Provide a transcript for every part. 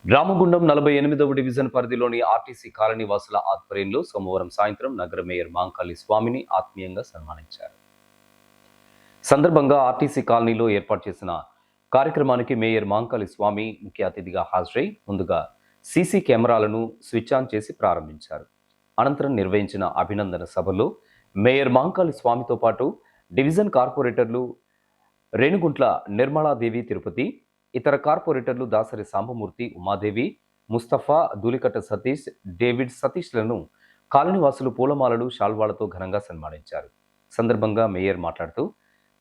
Ramagundam 48వ division పరిధిలోని RTC colony వాసుల ఆధ్వర్యంలో సోమవారం సాయంత్రం నగర మేయర్ మాంకాళి స్వామిని ఆత్మీయంగా సన్మానించారు. సందర్భంగా ఆర్టీసీ కాలనీలో ఏర్పాటు చేసిన కార్యక్రమానికి మేయర్ మాంకాళి స్వామి ముఖ్య అతిథిగా హాజరై ముందుగా సీసీ కెమెరాలను స్విచ్ ఆన్ చేసి ప్రారంభించారు. అనంతరం నిర్వహించిన అభినందన సభలో మేయర్ మాంకాళి స్వామితో పాటు డివిజన్ కార్పొరేటర్లు రేణుగుంట్ల నిర్మలాదేవి తిరుపతి, ఇతర కార్పొరేటర్లు దాసరి సాంబమూర్తి, ఉమాదేవి, ముస్తఫా, ధూళికట్ట సతీష్, డేవిడ్ సతీష్లను కాలనీవాసులు పూలమాలలు, శాల్వాలతో ఘనంగా సన్మానించారు. సందర్భంగా మేయర్ మాట్లాడుతూ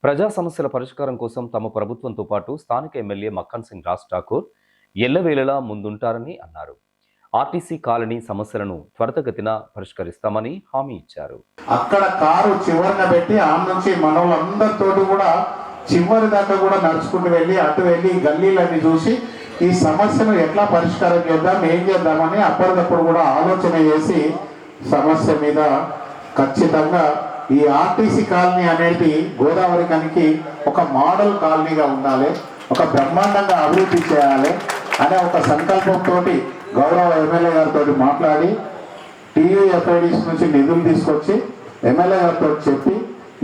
ప్రజా సమస్యల పరిష్కారం కోసం తమ ప్రభుత్వంతో పాటు స్థానిక ఎమ్మెల్యే మక్కన్ సింగ్ రాజ్ ఠాకూర్ ఎల్లవేళలా ముందుంటారని అన్నారు. ఆర్టీసీ కాలనీ సమస్యలను త్వరితగతిన పరిష్కరిస్తామని హామీ ఇచ్చారు. అక్కడ కారు చివరన పెట్టి ఆ నుంచి మనోళ్ళందరితోటి కూడా చివరి దాకా కూడా నడుచుకుంటూ వెళ్ళి అటు వెళ్ళి గల్లీలన్నీ చూసి ఈ సమస్యను ఎట్లా పరిష్కారం చేద్దాం, ఏం చేద్దామని అప్పటికప్పుడు కూడా ఆలోచన చేసి సమస్య మీద ఖచ్చితంగా ఈ ఆర్టీసీ కాలనీ అనేది గోదావరి కనికి ఒక మోడల్ కాలనీగా ఉండాలి, ఒక బ్రహ్మాండంగా అభివృద్ధి చేయాలి అనే ఒక సంకల్పంతో గౌరవ ఎమ్మెల్యే గారితో మాట్లాడి టీయూఎఫ్ఐడిస్ నుంచి నిధులు తీసుకొచ్చి ఎమ్మెల్యే గారితో చెప్పి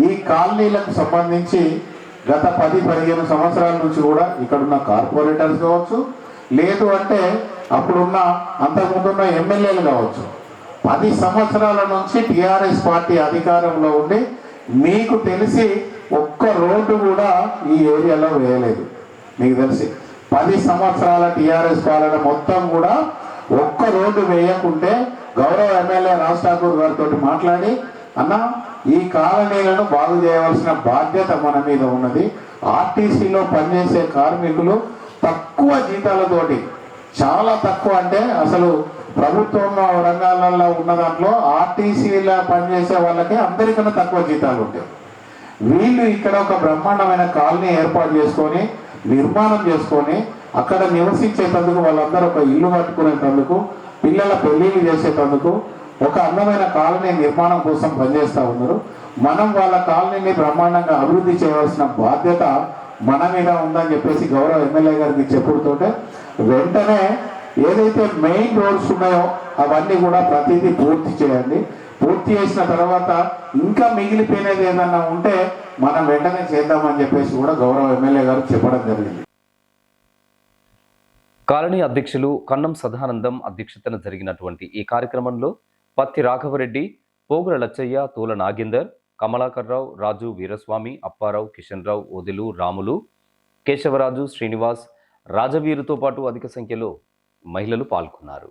ఈ కాలనీలకు సంబంధించి గత 10-15 సంవత్సరాల నుంచి కూడా ఇక్కడున్న కార్పొరేటర్స్ కావచ్చు, లేదు అంటే అప్పుడున్న అంతకుముందున్న ఎమ్మెల్యేలు కావచ్చు, 10 సంవత్సరాల నుంచి టీఆర్ఎస్ పార్టీ అధికారంలో ఉండి మీకు తెలిసి ఒక్క రోడ్డు కూడా ఈ ఏరియాలో వేయలేదు. మీకు తెలిసి 10 సంవత్సరాల టీఆర్ఎస్ పాలన మొత్తం కూడా ఒక్క రోడ్డు వేయకుంటే గౌరవ ఎమ్మెల్యే రాజ్ ఠాకూర్ గారితో మాట్లాడి అన్న ఈ కాలనీలను బాగు చేయవలసిన బాధ్యత మన మీద ఉన్నది. ఆర్టీసీలో పనిచేసే కార్మికులు తక్కువ జీతాలతోటి, చాలా తక్కువ అంటే అసలు ప్రభుత్వం రంగాలలో ఉన్న దాంట్లో ఆర్టీసీలో పనిచేసే వాళ్ళకి అందరికన్నా తక్కువ జీతాలు ఉంటాయి. వీళ్ళు ఇక్కడ ఒక బ్రహ్మాండమైన కాలనీ ఏర్పాటు చేసుకొని నిర్మాణం చేసుకొని అక్కడ నివసించేటందుకు వాళ్ళందరూ ఒక ఇల్లు కట్టుకునేటందుకు, పిల్లల పెళ్లిళ్ళు చేసేటందుకు ఒక అందమైన కాలనీ నిర్మాణం కోసం పనిచేస్తూ ఉన్నారు. మనం వాళ్ళ కాలనీని బ్రహ్మాండంగా అభివృద్ధి చేయవలసిన బాధ్యత మన మీద ఉందని చెప్పేసి గౌరవ ఎమ్మెల్యే గారికి చెప్పుడుతోటే వెంటనే ఏదైతే మెయిన్ రోడ్స్ ఉన్నాయో అవన్నీ కూడా ప్రతిదీ పూర్తి చేయండి. పూర్తి చేసిన తర్వాత ఇంకా మిగిలిపోయినది ఏదన్నా ఉంటే మనం వెంటనే చేద్దామని చెప్పేసి కూడా గౌరవ ఎమ్మెల్యే గారు చెప్పడం జరిగింది. కాలనీ అధ్యక్షులు కన్నం సదానందం అధ్యక్షతన జరిగినటువంటి ఈ కార్యక్రమంలో పత్తి రాఘవరెడ్డి, పోగుల లచ్చయ్య, తోల నాగేందర్, కమలాకర్రావు, రాజు, వీరస్వామి, అప్పారావు, కిషన్ రావు, ఓదెలు, రాములు, కేశవరాజు, శ్రీనివాస్, రాజవీరుతో పాటు అధిక సంఖ్యలో మహిళలు పాల్గొన్నారు.